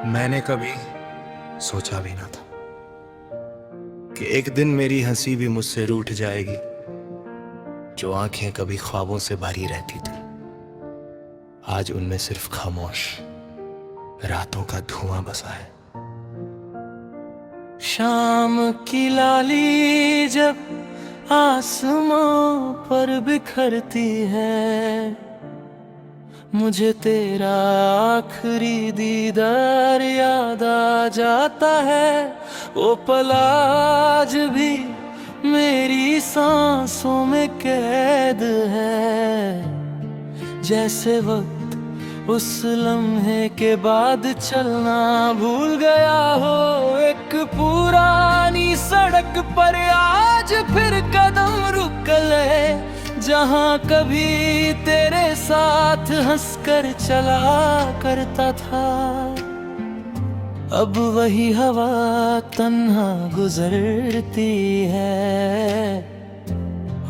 मैंने कभी सोचा भी ना था कि एक दिन मेरी हंसी भी मुझसे रूठ जाएगी। जो आंखें कभी ख्वाबों से भरी रहती थी, आज उनमें सिर्फ खामोश रातों का धुआं बसा है। शाम की लाली जब आसमां पर बिखरती है, मुझे तेरा आखिरी दीदार याद आ जाता है। वो पल आज भी मेरी सांसों में कैद है, जैसे वक्त उस लम्हे के बाद चलना भूल गया हो। एक पुरानी सड़क पर आज फिर कदम रुक ले, जहाँ कभी तेरे साथ हंसकर चला करता था। अब वही हवा तन्हा गुजरती है,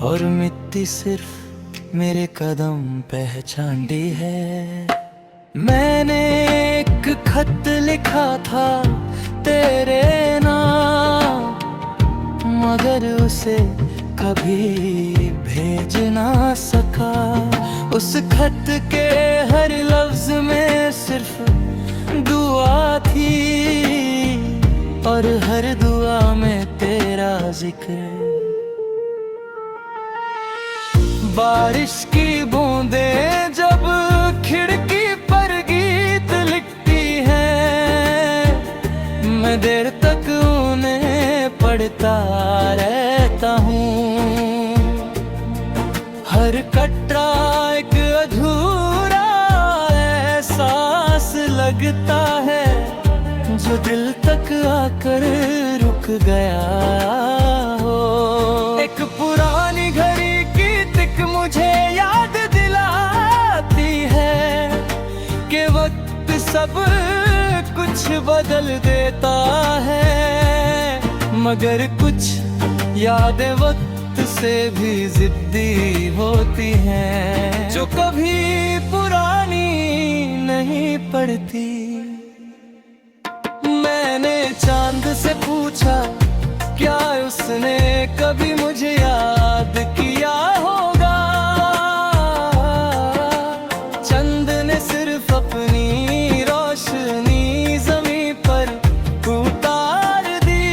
और मिट्टी सिर्फ मेरे कदम पहचानती है। मैंने एक खत लिखा था तेरे नाम, मगर उसे कभी भेज ना सका। उस खत के हर लफ्ज में सिर्फ दुआ थी, और हर दुआ में तेरा जिक्र। बारिश की बूंदें जब खिड़की पर गीत लिखती हैं, मैं देर तक उन्हें पढ़ता रहता हूँ। हर कटरा एक अधूरा एहसास लगता है, जो दिल तक आकर रुक गया हो। एक पुरानी घड़ी की तिक मुझे याद दिलाती है कि वक्त सब कुछ बदल देता है, मगर कुछ यादें वक्त से भी जिद्दी होती हैं, जो कभी पुरानी नहीं पड़ती। मैंने चांद से पूछा, क्या उसने कभी मुझे याद किया होगा। चंद ने सिर्फ अपनी रोशनी जमीन पर उतार दी,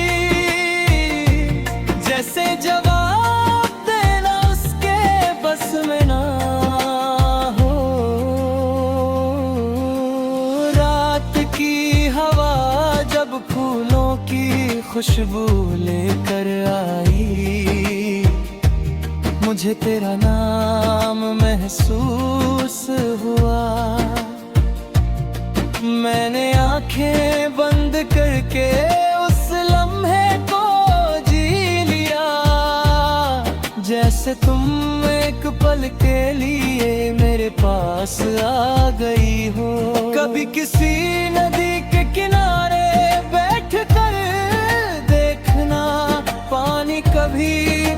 जैसे जवाब देना उसके बस में ना हो। रात की हवा जब फूलों की खुशबू लेकर आई, मुझे तेरा नाम महसूस हुआ। मैंने आंखें बंद करके उस लम्हे को जी लिया, जैसे तुम एक पल के लिए मेरे पास आ गई हो। कभी किसी नदी के किनारे बैठ कर देखना, पानी कभी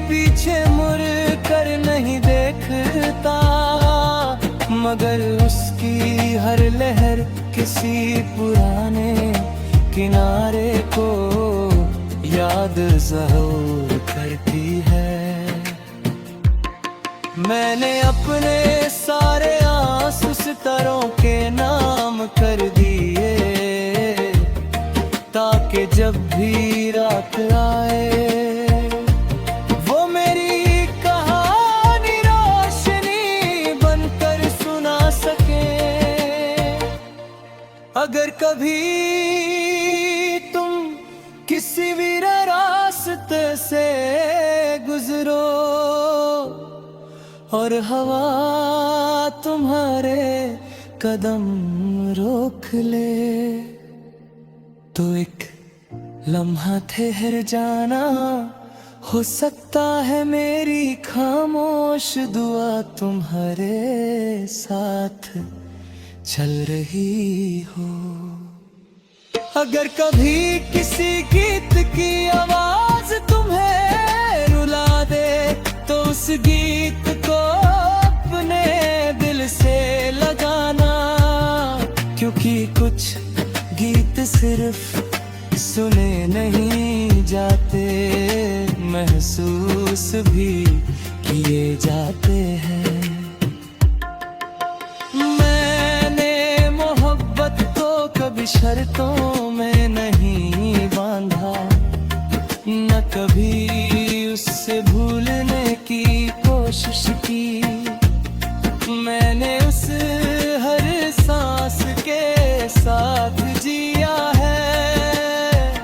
पीछे मुड़ कर नहीं देखता, मगर उसकी हर लहर किसी पुराने किनारे को याद ज़रूर करती है। मैंने अपने सारे आंसू सितारों के नाम कर दिए, ताकि जब भी रात आए वो मेरी कहानी रोशनी बनकर सुना सके। अगर कभी तुम किसी वीर रास्ते से गुजरो और हवा तुम्हारे कदम रोक ले, तो एक लम्हा ठहर जाना। हो सकता है मेरी खामोश दुआ तुम्हारे साथ चल रही हो। अगर कभी किसी गीत की आवाज तुम्हें रुला दे, तो उस गीत को अपने दिल से लगाना, क्योंकि कुछ गीत सिर्फ सुने नहीं जाते, महसूस भी किए जाते हैं। मैंने मोहब्बत को कभी शर्तों में नहीं बांधा, न कभी उससे भूलने की कोशिश की। मैंने उस हर सांस के साथ जिया है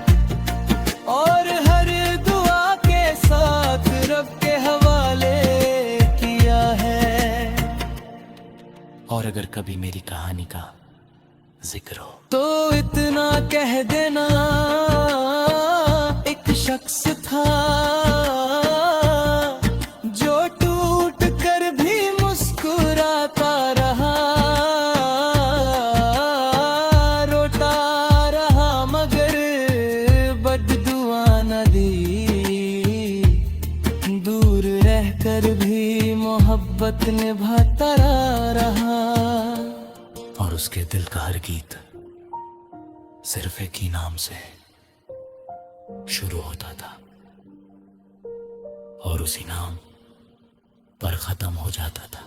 और हर दुआ के साथ रब के हवाले किया है। और अगर कभी मेरी कहानी का जिक्र हो तो इतना कह देना, एक शख्स था जो टूट कर भी मुस्कुराता रहा, रोता रहा मगर बद्दुआ न दी। दूर रहकर भी मोहब्बत निभाता रहा। और उसके दिल का हर गीत सिर्फ एक ही नाम से शुरू होता था और उसी नाम पर खत्म हो जाता था।